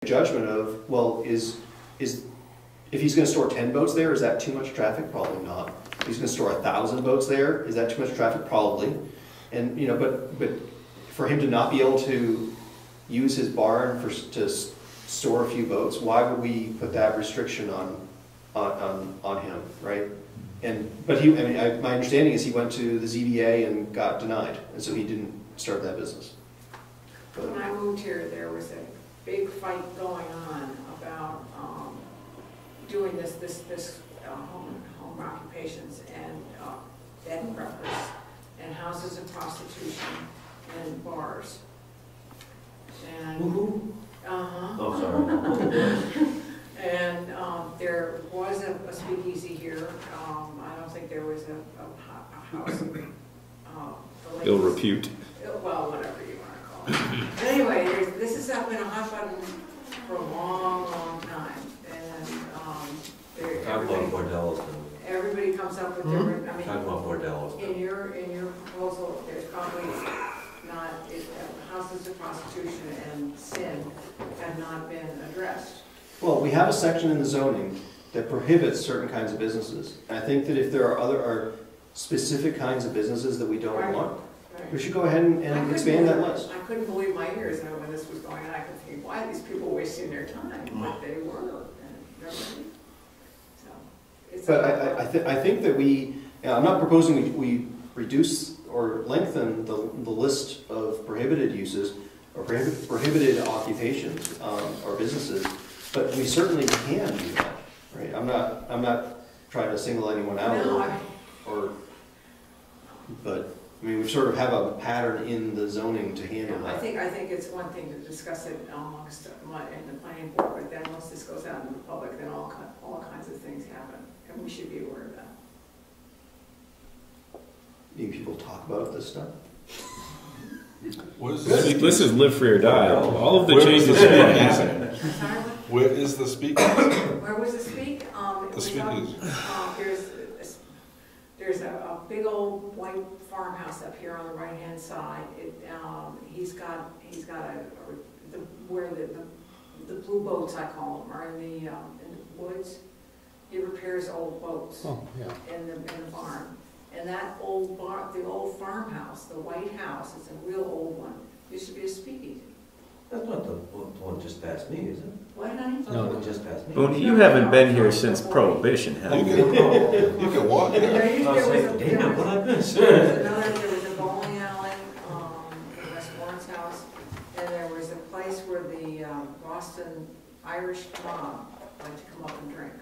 judgment of, well, if he's going to store 10 boats there, is that too much traffic? Probably not. If he's going to store 1,000 boats there, is that too much traffic? Probably. And but for him to not be able to use his barn to store a few boats, why would we put that restriction on him, right? But my understanding is he went to the ZBA and got denied, and so he didn't start that business. But when I moved here, there was a big fight going on about doing this home occupations and bed and breakfast and houses of prostitution and bars. And oh, sorry. And there was a speakeasy here. I don't think there was a house. Ill repute. Well, whatever you want to call it. But anyway, this has been a hot button for a long, long time. And Talk about bordellos. Everybody comes up with different. I mean, talk about bordellos. In your proposal, there's probably not houses of prostitution and sin have not been addressed. well, we have a section in the zoning that prohibits certain kinds of businesses. And I think that if there are specific kinds of businesses that we don't want, we should go ahead and expand that list. I couldn't believe my ears when this was going on. I could think, why are these people wasting their time? But they were. But I think that I'm not proposing we reduce or lengthen the list of prohibited uses or prohibited occupations or businesses, but we certainly can do that, right? I'm not trying to single anyone out, but I mean we sort of have a pattern in the zoning to handle that. I think it's one thing to discuss it amongst in the planning board, but then once this goes out in the public, then all kinds of things happen. And we should be aware of that. Do people talk about this stuff? What is This is live free or die. All of the changes should be happening. Where is the speakeasy? Where was the speak? The speakeasy. There's a big old white farmhouse up here on the right hand side. He's got where the blue boats, I call them, are in the woods. He repairs old boats in the barn. And that old barn, the old farmhouse, the white house, it's a real old one, used to be a speakeasy. That's not the one just past me, is it? What, honey? That's not the one just past me. Well, you haven't been here since Prohibition, have you? You can walk here. There was a bowling alley in West Warren's house, and there was a place where the Boston Irish mob liked to come up and drink.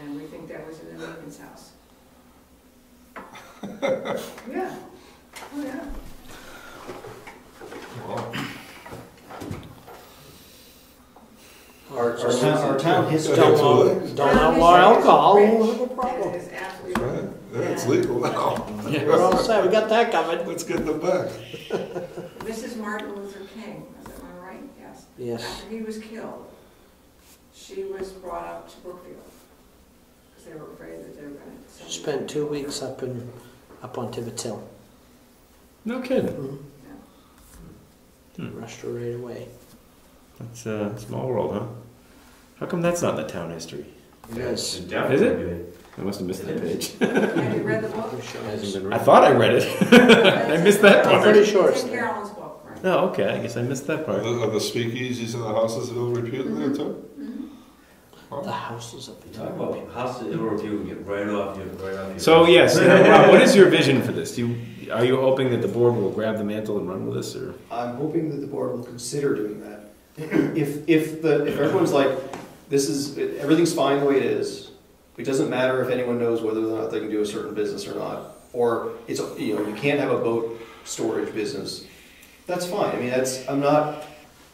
And we think that was in the Lincoln's house. Yeah. Oh, yeah. Wow. Our town history. Don't have more alcohol, we'll have a problem. It is absolutely That's right. Yeah, it's legal now. We're all set, we got that covered. Let's get them back. Mrs. Martin Luther King, am I right? Yes. Yes. After he was killed, she was brought up to Brookfield because they were afraid that they were going to. Spent 2 weeks up on Tibbetts Hill. No kidding. Rushed her right away. That's a small world, huh? How come that's not in the town history? Yes. Is it? I must have missed that page. Have you read the book? I thought I read it. I missed that I'm part. pretty sure It's it's in there. Carolyn's book, right? Oh, okay. I guess I missed that part. Are the speakeasies in the houses ill reputed there too? The house is up Talk there. about house in review, get right off your. So yes, Rob, what is your vision for this? Are you hoping that the board will grab the mantle and run with this, or? I'm hoping that the board will consider doing that. If everyone's like, everything's fine the way it is, it doesn't matter if anyone knows whether or not they can do a certain business or not, or you can't have a boat storage business. That's fine. I mean, I'm not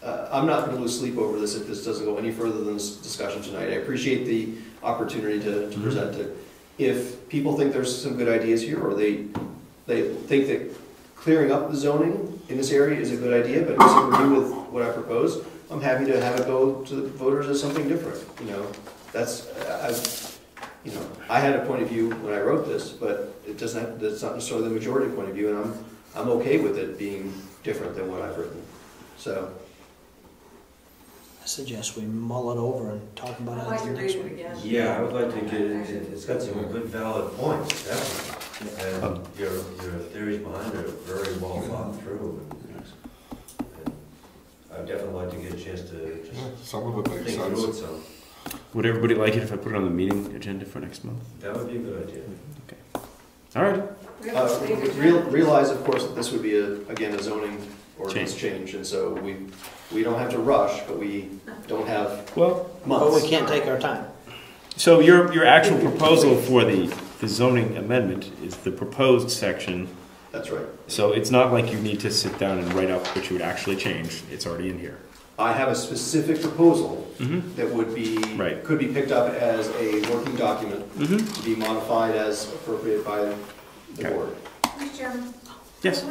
going to lose sleep over this if this doesn't go any further than this discussion tonight. I appreciate the opportunity to present it. If people think there's some good ideas here, or they think that clearing up the zoning in this area is a good idea, but disagree with what I propose, I'm happy to have it go to the voters as something different. I had a point of view when I wrote this, but that's not necessarily the majority point of view, and I'm okay with it being different than what I've written. So. suggest we mull it over and talk about I'd it like at to the read next it one. again. Yeah, I would like to get it, it's got some good valid points, definitely. And your theories behind it are very well thought through. And I'd definitely like to get a chance to Yeah, just some of it makes think through it, sense. so Would everybody like it if I put it on the meeting agenda for next month? that would be a good idea. All right. We have a state agenda. Realize, of course, that this would be again, a zoning ordinance change, and so we don't have to rush, but we don't have Well, But months. we can't take our time. so your actual proposal for the zoning amendment is the proposed section. That's right. So it's not like you need to sit down and write up what you would actually change. It's already in here. I have a specific proposal Mm-hmm. that would be, Right. could be picked up as a working document, Mm-hmm. to be modified as appropriate by the Okay. board. Mr. Chairman? Yes. Do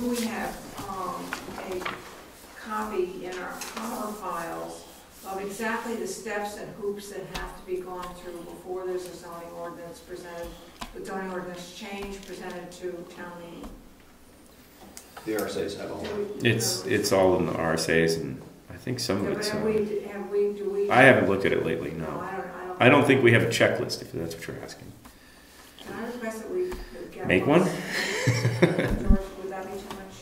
we have, a copy in our files of exactly the steps and hoops that have to be gone through before there's a zoning ordinance presented, the zoning ordinance change presented to town meeting? The RSA's have all that. It's all in the RSAs, and I think some of it's. Do we? I haven't looked at it lately. No, No, I don't. I don't think we have a checklist. If that's what you're asking. Can I request that we get Make one? George, would that be too much?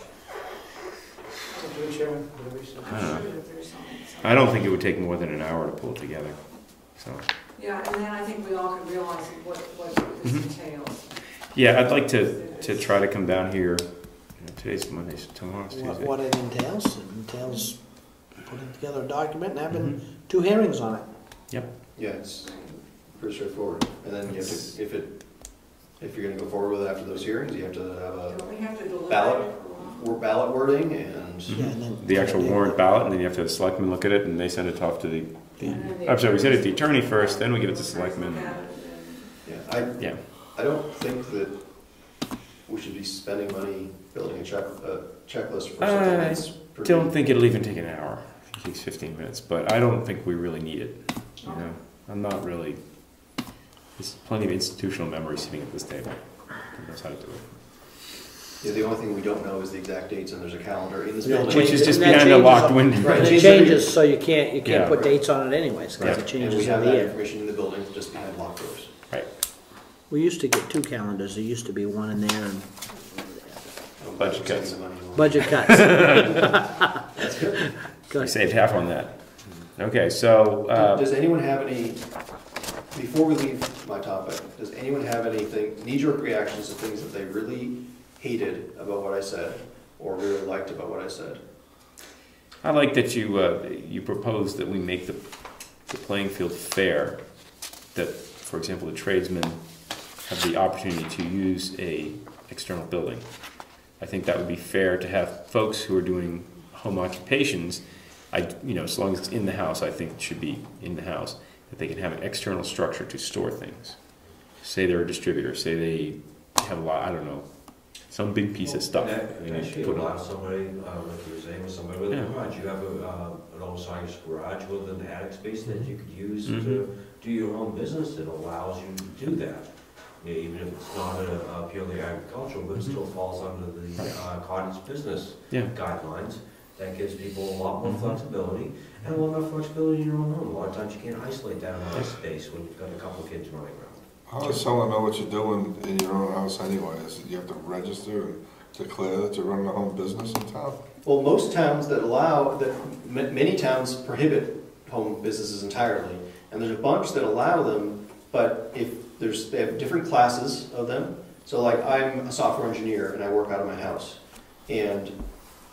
I don't I'm know. sure that there's something. I don't think it would take more than an hour to pull it together. So Yeah, and then I think we all can realize what this Mhm. entails. yeah, I'd like to try to come down here. Today's Monday, so tomorrow's Tuesday. What it entails putting together a document and having Mhm. 2 hearings on it. Yeah, it's pretty straightforward. And then you have to, if you're gonna go forward with it after those hearings, you have to have a Don't we have to deliberate? ballot, ballot wording and Yeah, and then The actual warrant ballot, and then you have to have the selectmen look at it, and they send it off to the. I'm sorry, we send it to the attorney first, then we give it to selectmen. yeah, Yeah. I don't think that we should be spending money building a checklist for something that's pretty. Don't think it'll even take an hour. I think it takes 15 minutes, but I don't think we really need it. You know, I'm not really. There's plenty of institutional memory sitting at this table. Who knows how to do it? Yeah, the only thing we don't know is the exact dates, and there's a calendar in this Yeah, building. Which is just And that behind a changes locked on- window. Right. And it changes changes, so you can't Yeah. put dates on it anyways, because Right. it And changes we have every that year. information in the building, just behind locked doors. We used to get 2 calendars, there used to be one in there and Budget cuts. Saving the money. budget cuts. That's good. We saved half on that. Okay, so Does anyone have any, before we leave my topic, does anyone have anything, knee-jerk reactions to things that they really hated about what I said, or really liked about what I said? I like that you propose that we make the playing field fair. That, for example, the tradesmen have the opportunity to use a external building. I think that would be fair to have folks who are doing home occupations. As long as it's in the house, I think it should be in the house. That they can have an external structure to store things. Say they're a distributor. Say they have a lot. I don't know, some big piece of stuff. They need to Actually, put allow on. somebody, like you were saying, with somebody with a Yeah. garage, you have an oversized garage with an attic space that you could use Mhm. to do your own business that allows you to do that. Yeah, even if it's not a purely agricultural, but it still falls under the cottage business Yeah. guidelines. That gives people a lot more Mhm. flexibility, and a lot more flexibility in your own home. A lot of times you can't isolate that amount of space when you've got a couple of kids running around. How does someone know what you're doing in your own house anyway? Is it you have to register and declare that you're running a home business in town? Well, most towns that allow, many towns prohibit home businesses entirely, and there's a bunch that allow them, but they have different classes of them. So like, I'm a software engineer and I work out of my house, and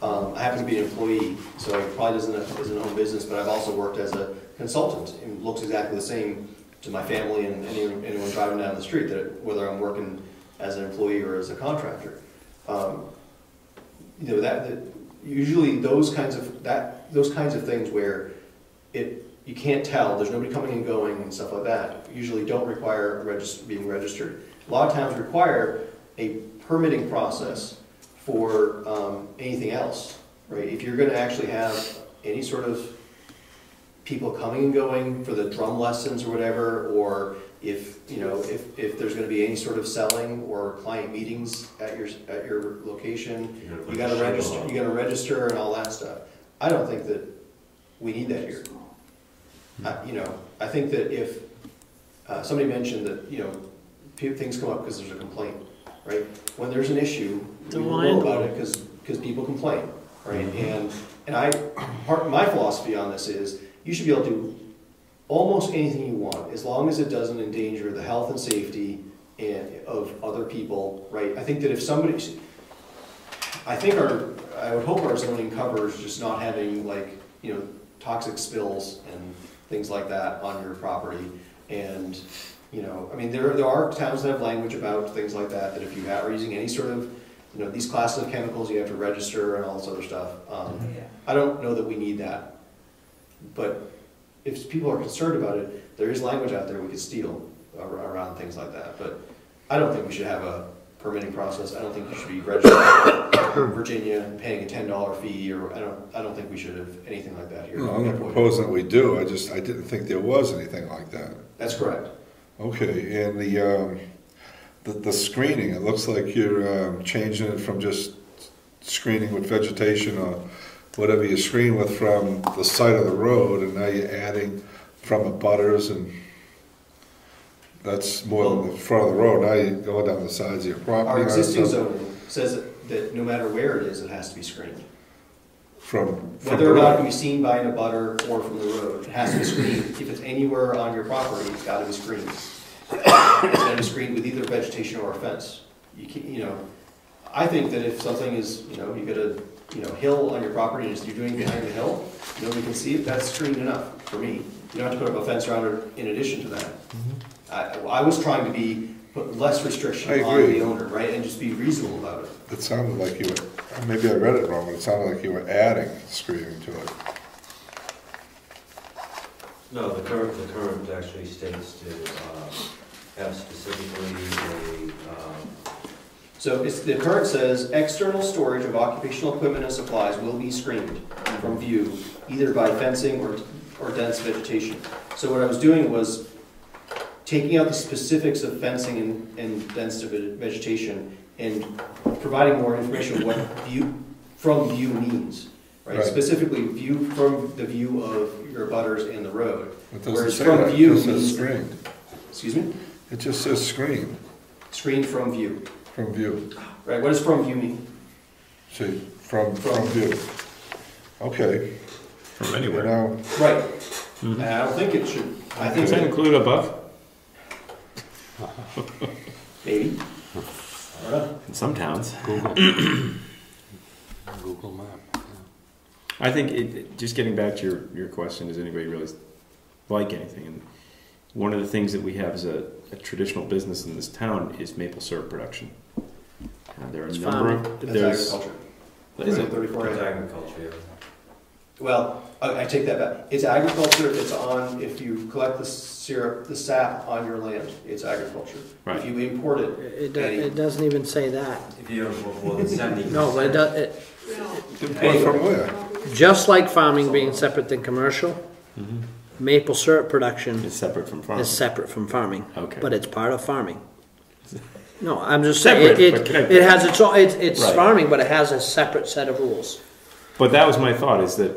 I happen to be an employee, so it probably isn't a home business, but I've also worked as a consultant, and looks exactly the same to my family and anyone driving down the street, whether I'm working as an employee or as a contractor. Usually those kinds of things where you can't tell, there's nobody coming and going and stuff like that, usually don't require being registered. A lot of towns require a permitting process for anything else, right? If you're gonna actually have any sort of people coming and going for the drum lessons or whatever, or if there's gonna be any sort of selling or client meetings at your location, you gotta register and all that stuff. I don't think that we need that here. You know, I think that if, somebody mentioned that, you know, things come up because there's a complaint, right? When there's an issue, we will know about it because people complain, right? And my philosophy on this is, you should be able to do almost anything you want, as long as it doesn't endanger the health and safety of other people, right? I think that if somebody, I would hope our zoning covers just not having, like, you know, toxic spills and things like that on your property. And, you know, I mean, there are towns that have language about things like that, that if you are using any sort of, you know, these classes of chemicals, you have to register and all this other stuff. I don't know that we need that. But if people are concerned about it, there is language out there we could steal around things like that. But I don't think we should have a permitting process. I don't think you should be registered in Virginia and paying a $10 fee, or I don't think we should have anything like that here. No, I'm not proposing that we do. I didn't think there was anything like that. That's correct. Okay, and the screening, it looks like you're changing it from just screening with vegetation or whatever you screen with from the side of the road, and now you're adding from the butters, and that's more than the front of the road. Now you're going down the sides of your property. Our existing zoning says that no matter where it is, it has to be screened. From Whether or not it can be seen by an abutter or from the road, it has to be screened. If it's anywhere on your property, it's got to be screened. It's got to be screened with either vegetation or a fence. You know, I think that if something is, you know, you got a hill on your property and you're doing it behind the hill, nobody can see it, that's screened enough for me. You don't have to put up a fence around it in addition to that. I was trying to put less restriction on the owner, right, and just be reasonable about it. It sounded like you were, maybe I read it wrong, but it sounded like you were adding screening to it. No, the current actually states to have specifically So the current says, external storage of occupational equipment and supplies will be screened from view, either by fencing or dense vegetation. So what I was doing was taking out the specifics of fencing and dense vegetation and providing more information of what from view means, right? Specifically, view from the view of your butters and the road. Whereas from view means screened. Excuse me? It just says screened. Screened from view. From view. Right, what does from view mean? See, from view. Okay. From anywhere. Now, right. Mm-hmm. I don't think it should. I think does that include above? Maybe. I don't know. In some towns. Google Map. Yeah. I think just getting back to your question, does anybody really like anything? And one of the things that we have as a traditional business in this town is maple syrup production. There are a number of That's agriculture. Is it? 34 it's agriculture. Yeah. Well, I take that back. It's agriculture. It's on, if you collect the syrup, the sap on your land, it's agriculture. Right. If you import it, It doesn't even say that. If you have more than 70%. No, but it does, import from where? just like farming being separate than commercial, maple syrup production It's separate from farming. is separate from farming. Okay. But it's part of farming. No, I'm just Separate, saying, but it has its own, it's Right. farming, but it has a separate set of rules. But that was my thought, is that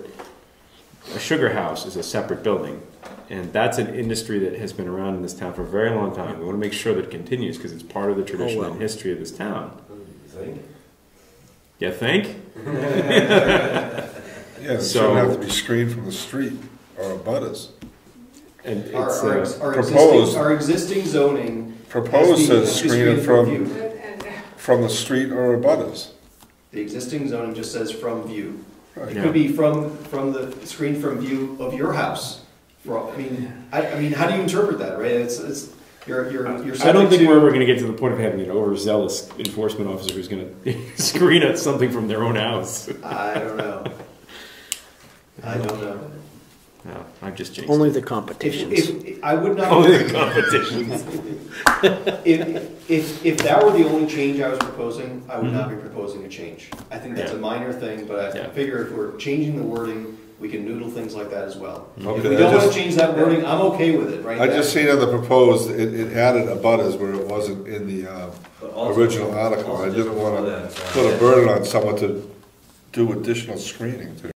a sugar house is a separate building, and that's an industry that has been around in this town for a very long time. We want to make sure that it continues because it's part of the tradition and history of this town. You think? You think? Yeah, it So- shouldn't have to be screened from the street or butters. And it's our existing zoning Proposed says screened from And from the street or butters. the existing zoning just says from view. Right. It Yeah. could be from the screen from view of your house. I mean, how do you interpret that, right? It's you're I don't think we're ever going to get to the point of having an overzealous enforcement officer who's going to screen at something from their own house. I don't know. I don't know. No, I'm just jinxing. Only the competitions. If I would not. Only the competitions. If that were the only change I was proposing, I would not be proposing a change. I think that's a minor thing, but I figure if we're changing the wording, we can noodle things like that as well. Okay, If we don't want to change that wording, I'm okay with it, right? I just seen on the proposed, it added a butters where it wasn't in the But also- original article. also I just didn't want before to that, put a burden on someone to do additional screening to